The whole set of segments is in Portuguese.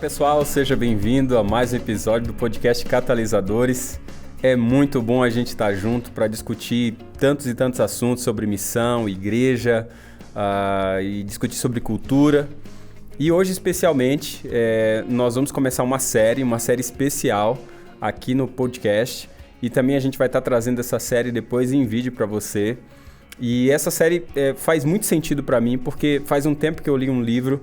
Pessoal, seja bem-vindo a mais um episódio do podcast Catalisadores. É muito bom a gente estar junto para discutir tantos e tantos assuntos sobre missão, igreja e discutir sobre cultura. E hoje, especialmente, nós vamos começar uma série especial aqui no podcast. E também a gente vai estar trazendo essa série depois em vídeo para você. E essa série faz muito sentido para mim, porque faz um tempo que eu li um livro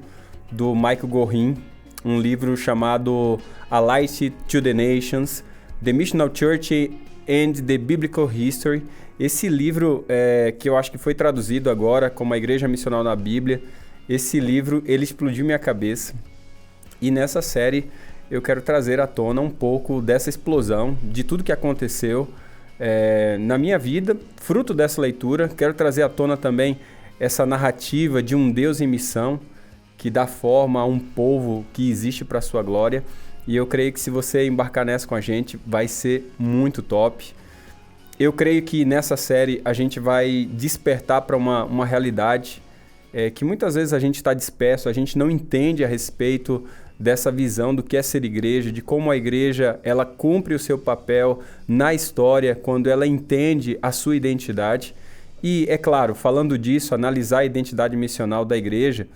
do Michael Gorin, um livro chamado A Light to the Nations, The Missional Church and the Biblical History. Esse livro, que eu acho que foi traduzido agora como a Igreja Missional na Bíblia, esse livro, ele explodiu minha cabeça. E nessa série eu quero trazer à tona um pouco dessa explosão, de tudo que aconteceu na minha vida, fruto dessa leitura. Quero trazer à tona também essa narrativa de um Deus em missão, que dá forma a um povo que existe para a sua glória. E eu creio que se você embarcar nessa com a gente, vai ser muito top. Eu creio que nessa série a gente vai despertar para uma realidade que muitas vezes a gente está disperso, a gente não entende a respeito dessa visão do que é ser igreja, de como a igreja ela cumpre o seu papel na história quando ela entende a sua identidade. E, é claro, falando disso, analisar a identidade missional da igreja,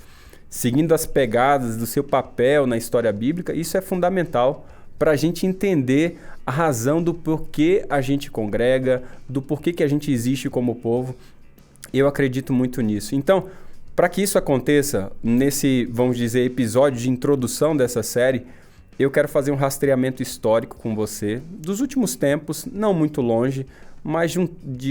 seguindo as pegadas do seu papel na história bíblica, isso é fundamental para a gente entender a razão do porquê a gente congrega, do porquê que a gente existe como povo. Eu acredito muito nisso. Então, para que isso aconteça, nesse, vamos dizer, episódio de introdução dessa série, eu quero fazer um rastreamento histórico com você, dos últimos tempos, não muito longe, mas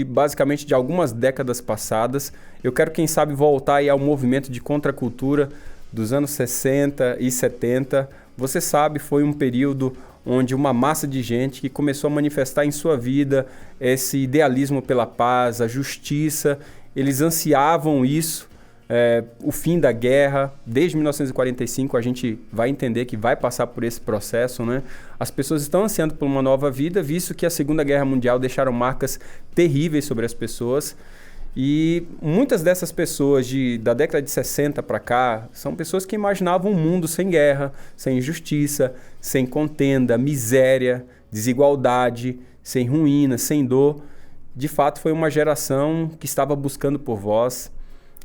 basicamente de algumas décadas passadas. Eu quero, quem sabe, voltar aí ao movimento de contracultura dos anos 60 e 70. Você sabe, foi um período onde uma massa de gente que começou a manifestar em sua vida esse idealismo pela paz, a justiça. Eles ansiavam isso, o fim da guerra. Desde 1945 a gente vai entender que vai passar por esse processo, né? As pessoas estão ansiando por uma nova vida, visto que a Segunda Guerra Mundial deixaram marcas terríveis sobre as pessoas. E muitas dessas pessoas da década de 60 para cá são pessoas que imaginavam um mundo sem guerra, sem injustiça, sem contenda, miséria, desigualdade, sem ruína, sem dor. De fato, foi uma geração que estava buscando por voz,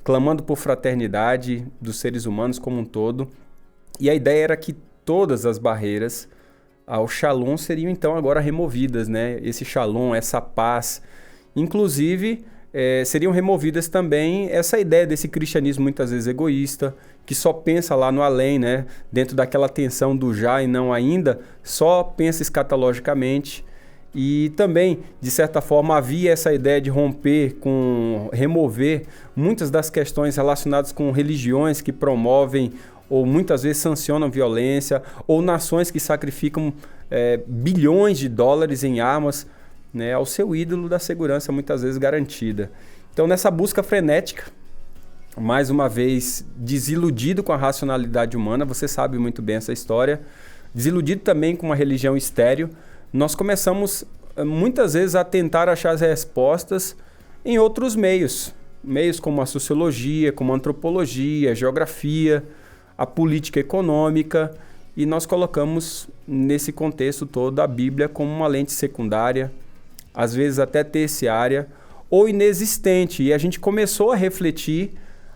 clamando por fraternidade dos seres humanos como um todo. E a ideia era que todas as barreiras ao Shalom seriam então agora removidas, né? Esse Shalom, essa paz. Inclusive, seriam removidas também essa ideia desse cristianismo muitas vezes egoísta, que só pensa lá no além, né? Dentro daquela tensão do já e não ainda, só pensa escatologicamente. E também, de certa forma, havia essa ideia de remover muitas das questões relacionadas com religiões que promovem ou muitas vezes sancionam violência, ou nações que sacrificam bilhões de dólares em armas, né, ao seu ídolo da segurança muitas vezes garantida. Então, nessa busca frenética, mais uma vez desiludido com a racionalidade humana, você sabe muito bem essa história, desiludido também com uma religião estéril, nós começamos muitas vezes a tentar achar as respostas em outros meios como a sociologia, como a antropologia, a geografia, a política econômica, e nós colocamos nesse contexto todo a Bíblia como uma lente secundária, às vezes até terciária ou inexistente, e a gente começou a refletir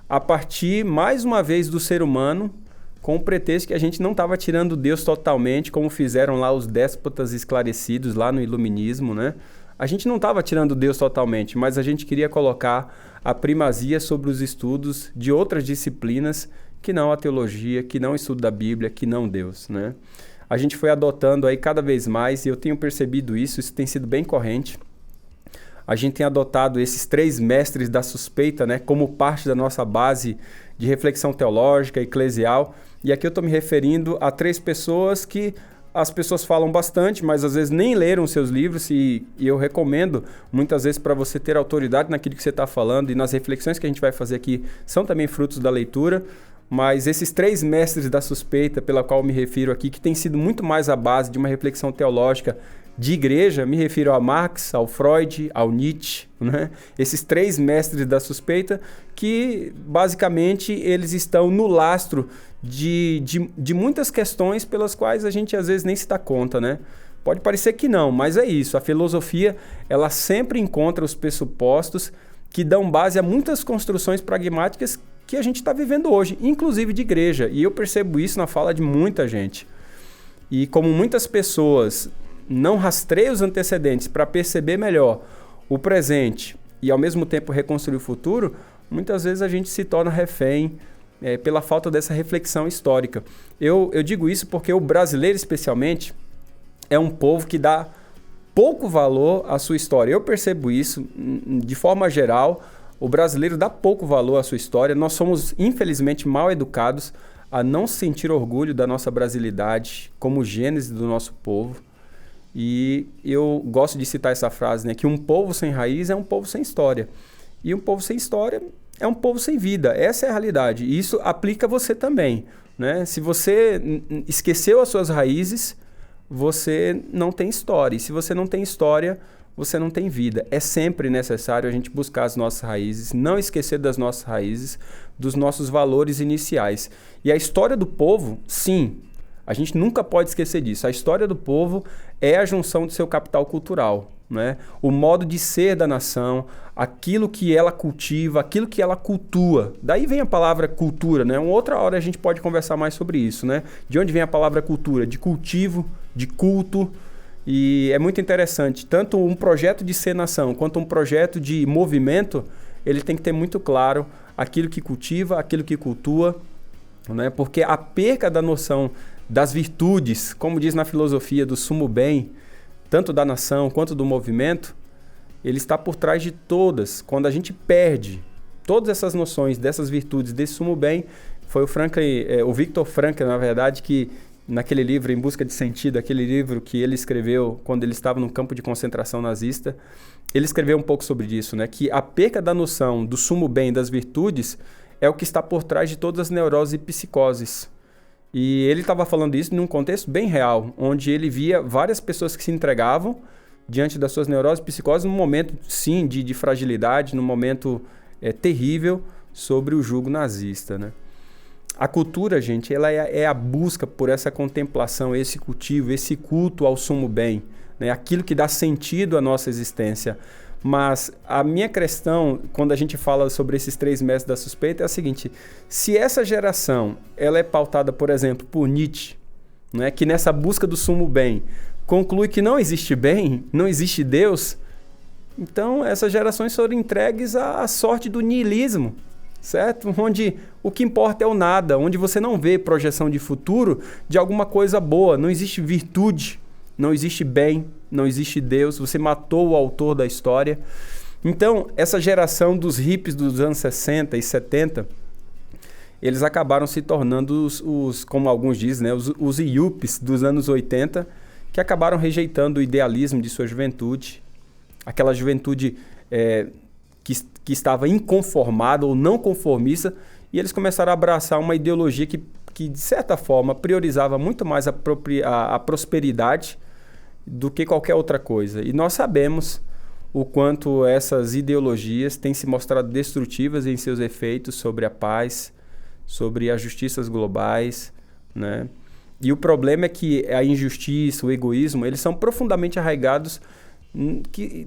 a partir, mais uma vez, do ser humano, com o pretexto que a gente não estava tirando Deus totalmente, como fizeram lá os déspotas esclarecidos, lá no Iluminismo, né? A gente não estava tirando Deus totalmente, mas a gente queria colocar a primazia sobre os estudos de outras disciplinas, que não a teologia, que não o estudo da Bíblia, que não Deus, né? A gente foi adotando aí cada vez mais, e eu tenho percebido isso tem sido bem corrente. A gente tem adotado esses 3 mestres da suspeita, né, como parte da nossa base de reflexão teológica, eclesial. E aqui eu estou me referindo a 3 pessoas que as pessoas falam bastante, mas às vezes nem leram seus livros, e eu recomendo muitas vezes para você ter autoridade naquilo que você está falando, e nas reflexões que a gente vai fazer aqui são também frutos da leitura. Mas esses 3 mestres da suspeita, pela qual eu me refiro aqui, que tem sido muito mais a base de uma reflexão teológica De igreja, me refiro a Marx, ao Freud, ao Nietzsche, né? Esses 3 mestres da suspeita que, basicamente, eles estão no lastro de muitas questões pelas quais a gente, às vezes, nem se dá conta, né? Pode parecer que não, mas é isso. A filosofia, ela sempre encontra os pressupostos que dão base a muitas construções pragmáticas que a gente está vivendo hoje, inclusive de igreja. E eu percebo isso na fala de muita gente. E como muitas pessoas não rastreiam os antecedentes para perceber melhor o presente e ao mesmo tempo reconstruir o futuro, muitas vezes a gente se torna refém pela falta dessa reflexão histórica. Eu digo isso porque o brasileiro, especialmente, é um povo que dá pouco valor à sua história. Eu percebo isso de forma geral. O brasileiro dá pouco valor à sua história. Nós somos, infelizmente, mal educados a não sentir orgulho da nossa brasilidade como gênese do nosso povo. E eu gosto de citar essa frase, né? Que um povo sem raiz é um povo sem história. E um povo sem história é um povo sem vida. Essa é a realidade. E isso aplica a você também, né? Se você esqueceu as suas raízes, você não tem história. E se você não tem história, você não tem vida. É sempre necessário a gente buscar as nossas raízes, não esquecer das nossas raízes, dos nossos valores iniciais. E a história do povo, sim, a gente nunca pode esquecer disso. A história do povo é a junção do seu capital cultural, né? O modo de ser da nação, aquilo que ela cultiva, aquilo que ela cultua. Daí vem a palavra cultura, né? Uma outra hora a gente pode conversar mais sobre isso, né? De onde vem a palavra cultura? De cultivo, de culto. E é muito interessante. Tanto um projeto de ser nação quanto um projeto de movimento, ele tem que ter muito claro aquilo que cultiva, aquilo que cultua, né? Porque a perca da noção das virtudes, como diz na filosofia do sumo bem, tanto da nação quanto do movimento, ele está por trás de todas. Quando a gente perde todas essas noções dessas virtudes, desse sumo bem, foi o Viktor Frankl, na verdade, que naquele livro, Em Busca de Sentido, aquele livro que ele escreveu quando ele estava no campo de concentração nazista, ele escreveu um pouco sobre isso, né? Que a perca da noção do sumo bem, das virtudes, é o que está por trás de todas as neuroses e psicoses. E ele estava falando isso num contexto bem real, onde ele via várias pessoas que se entregavam diante das suas neuroses e psicoses num momento, sim, de fragilidade, num momento terrível sobre o jugo nazista, né? A cultura, gente, ela é a busca por essa contemplação, esse cultivo, esse culto ao sumo bem, né? Aquilo que dá sentido à nossa existência. Mas a minha questão, quando a gente fala sobre esses 3 mestres da suspeita, é a seguinte: se essa geração ela é pautada, por exemplo, por Nietzsche, né, que nessa busca do sumo bem conclui que não existe bem, não existe Deus, então essas gerações foram entregues à sorte do niilismo, certo? Onde o que importa é o nada, onde você não vê projeção de futuro de alguma coisa boa, não existe virtude, não existe bem, não existe Deus, você matou o autor da história. Então, essa geração dos hippies dos anos 60 e 70, eles acabaram se tornando como alguns dizem, né, os yuppies dos anos 80, que acabaram rejeitando o idealismo de sua juventude, aquela juventude que estava inconformada ou não conformista, e eles começaram a abraçar uma ideologia que de certa forma, priorizava muito mais a prosperidade do que qualquer outra coisa. E nós sabemos o quanto essas ideologias têm se mostrado destrutivas em seus efeitos sobre a paz, sobre as justiças globais, né? E o problema é que a injustiça, o egoísmo, eles são profundamente arraigados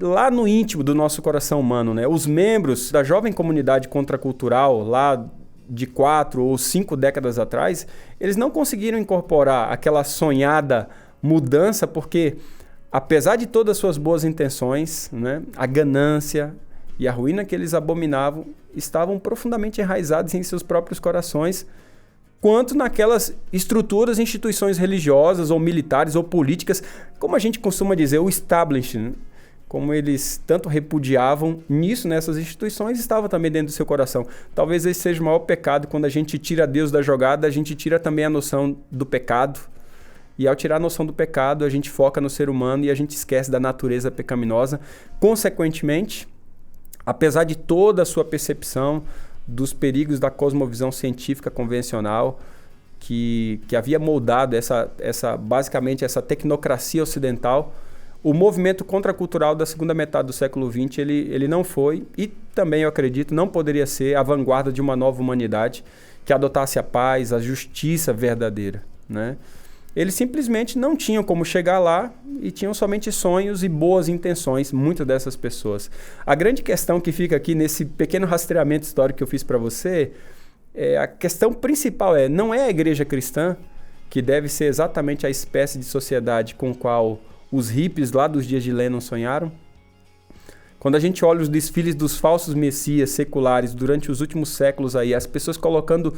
lá no íntimo do nosso coração humano, né? Os membros da jovem comunidade contracultural, lá de 4 ou 5 décadas atrás, eles não conseguiram incorporar aquela sonhada mudança, porque apesar de todas as suas boas intenções, né, a ganância e a ruína que eles abominavam estavam profundamente enraizados em seus próprios corações, quanto naquelas estruturas, instituições religiosas ou militares ou políticas, como a gente costuma dizer, o establishment, como eles tanto repudiavam nisso, nessas instituições, estava também dentro do seu coração. Talvez esse seja o maior pecado: quando a gente tira Deus da jogada, a gente tira também a noção do pecado. E ao tirar a noção do pecado, a gente foca no ser humano e a gente esquece da natureza pecaminosa. Consequentemente, apesar de toda a sua percepção dos perigos da cosmovisão científica convencional, que havia moldado basicamente essa tecnocracia ocidental, o movimento contracultural da segunda metade do século XX, ele não foi, e também eu acredito, não poderia ser a vanguarda de uma nova humanidade que adotasse a paz, a justiça verdadeira, né? Eles simplesmente não tinham como chegar lá e tinham somente sonhos e boas intenções, muitas dessas pessoas. A grande questão que fica aqui nesse pequeno rastreamento histórico que eu fiz para você, a questão principal não é a igreja cristã, que deve ser exatamente a espécie de sociedade com qual os hippies lá dos dias de Lennon sonharam. Quando a gente olha os desfiles dos falsos messias seculares durante os últimos séculos aí, as pessoas colocando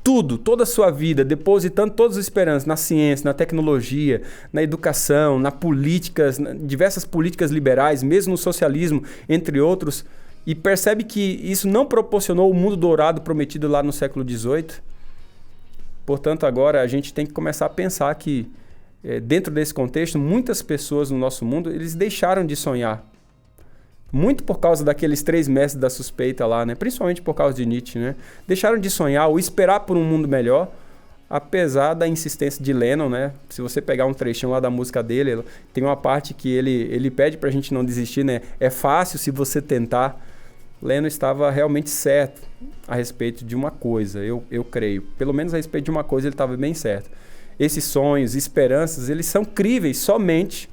tudo, toda a sua vida, depositando todas as esperanças na ciência, na tecnologia, na educação, na políticas, diversas políticas liberais, mesmo no socialismo, entre outros, e percebe que isso não proporcionou o mundo dourado prometido lá no século XVIII. Portanto, agora a gente tem que começar a pensar que, dentro desse contexto, muitas pessoas no nosso mundo, eles deixaram de sonhar. Muito por causa daqueles 3 mestres da suspeita lá, né? Principalmente por causa de Nietzsche, né? Deixaram de sonhar ou esperar por um mundo melhor, apesar da insistência de Lennon, né? Se você pegar um trechinho lá da música dele, tem uma parte que ele pede pra gente não desistir, né? É fácil se você tentar. Lennon estava realmente certo a respeito de uma coisa, eu creio. Pelo menos a respeito de uma coisa ele estava bem certo. Esses sonhos, esperanças, eles são críveis somente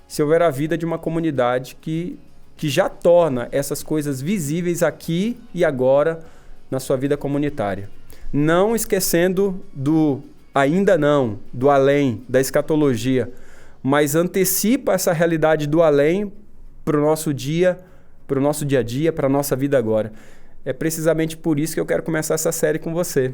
se houver a vida de uma comunidade que já torna essas coisas visíveis aqui e agora na sua vida comunitária. Não esquecendo do ainda não, do além, da escatologia, mas antecipa essa realidade do além para o nosso dia a dia, para a nossa vida agora. É precisamente por isso que eu quero começar essa série com você.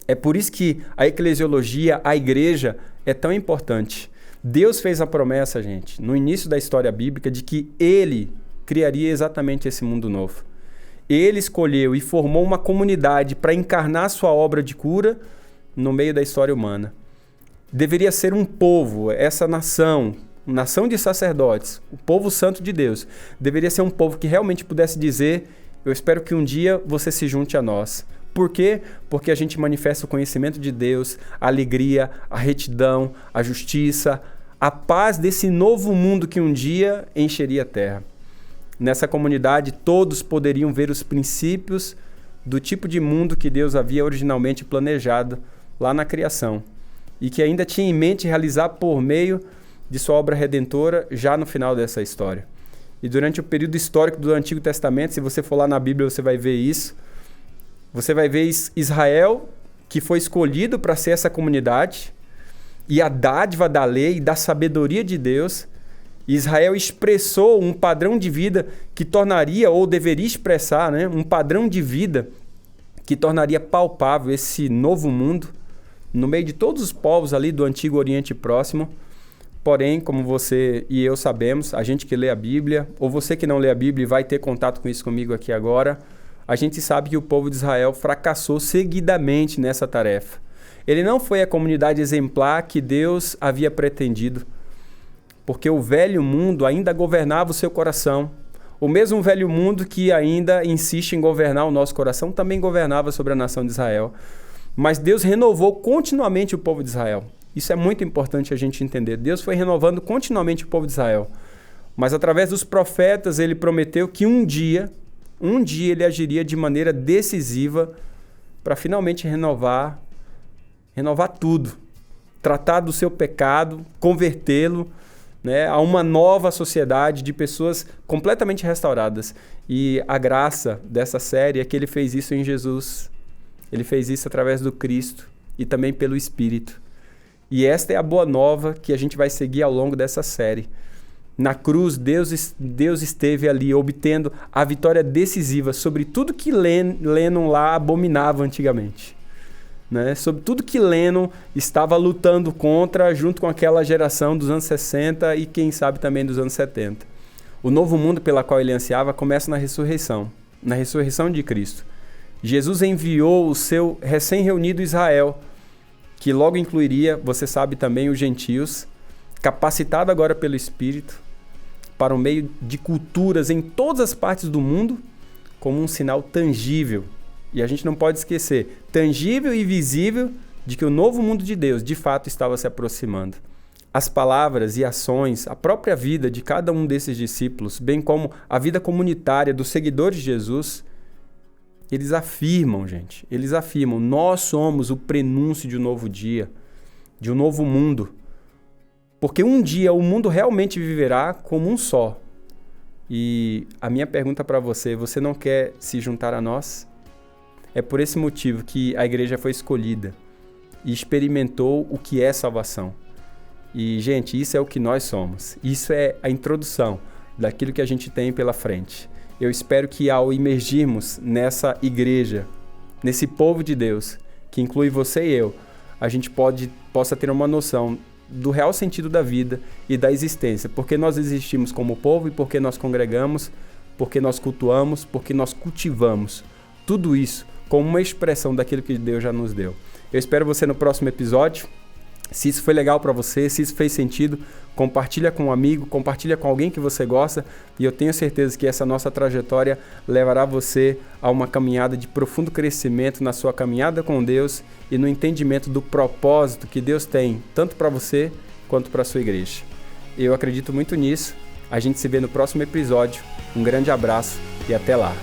É por isso que a eclesiologia, a igreja, é tão importante. Deus fez a promessa, gente, no início da história bíblica, de que Ele criaria exatamente esse mundo novo. Ele escolheu e formou uma comunidade para encarnar sua obra de cura no meio da história humana. Deveria ser um povo, essa nação de sacerdotes, o povo santo de Deus, deveria ser um povo que realmente pudesse dizer: eu espero que um dia você se junte a nós. Por quê? Porque a gente manifesta o conhecimento de Deus, a alegria, a retidão, a justiça, a paz desse novo mundo que um dia encheria a terra. Nessa comunidade, todos poderiam ver os princípios do tipo de mundo que Deus havia originalmente planejado lá na criação e que ainda tinha em mente realizar por meio de sua obra redentora já no final dessa história. E durante o período histórico do Antigo Testamento, se você for lá na Bíblia, você vai ver isso. Você vai ver Israel, que foi escolhido para ser essa comunidade, e a dádiva da lei e da sabedoria de Deus. Israel expressou um padrão de vida que tornaria, ou deveria expressar, né, um padrão de vida que tornaria palpável esse novo mundo no meio de todos os povos ali do Antigo Oriente Próximo. Porém, como você e eu sabemos, a gente que lê a Bíblia, ou você que não lê a Bíblia e vai ter contato com isso comigo aqui agora, a gente sabe que o povo de Israel fracassou seguidamente nessa tarefa. Ele não foi a comunidade exemplar que Deus havia pretendido, porque o velho mundo ainda governava o seu coração. O mesmo velho mundo que ainda insiste em governar o nosso coração também governava sobre a nação de Israel. Mas Deus renovou continuamente o povo de Israel. Isso é muito importante a gente entender. Deus foi renovando continuamente o povo de Israel. Mas através dos profetas ele prometeu que um dia ele agiria de maneira decisiva para finalmente renovar tudo. Tratar do seu pecado, convertê-lo, né, a uma nova sociedade de pessoas completamente restauradas. E a graça dessa série é que ele fez isso em Jesus. Ele fez isso através do Cristo e também pelo Espírito. E esta é a boa nova que a gente vai seguir ao longo dessa série. Na cruz, Deus esteve ali obtendo a vitória decisiva sobre tudo que Lennon lá abominava antigamente. Né? Sobre tudo que Lennon estava lutando contra junto com aquela geração dos anos 60 e quem sabe também dos anos 70. O novo mundo pela qual ele ansiava começa na ressurreição de Cristo. Jesus enviou o seu recém-reunido Israel, que logo incluiria, você sabe também, os gentios, capacitado agora pelo Espírito, para o meio de culturas em todas as partes do mundo, como um sinal tangível. E a gente não pode esquecer, tangível e visível, de que o novo mundo de Deus, de fato, estava se aproximando. as palavras e ações, a própria vida de cada um desses discípulos, bem como a vida comunitária dos seguidores de Jesus, eles afirmam, gente, nós somos o prenúncio de um novo dia, de um novo mundo. Porque um dia o mundo realmente viverá como um só. E a minha pergunta para você não quer se juntar a nós? É por esse motivo que a igreja foi escolhida e experimentou o que é salvação. E, gente, isso é o que nós somos. Isso é a introdução daquilo que a gente tem pela frente. Eu espero que ao imergirmos nessa igreja, nesse povo de Deus, que inclui você e eu, a gente possa ter uma noção do real sentido da vida e da existência. Porque nós existimos como povo e porque nós congregamos, porque nós cultuamos, porque nós cultivamos. Tudo isso como uma expressão daquilo que Deus já nos deu. Eu espero você no próximo episódio. Se isso foi legal para você, se isso fez sentido, compartilha com um amigo, compartilha com alguém que você gosta e eu tenho certeza que essa nossa trajetória levará você a uma caminhada de profundo crescimento na sua caminhada com Deus e no entendimento do propósito que Deus tem, tanto para você quanto para a sua igreja. Eu acredito muito nisso. A gente se vê no próximo episódio. Um grande abraço e até lá.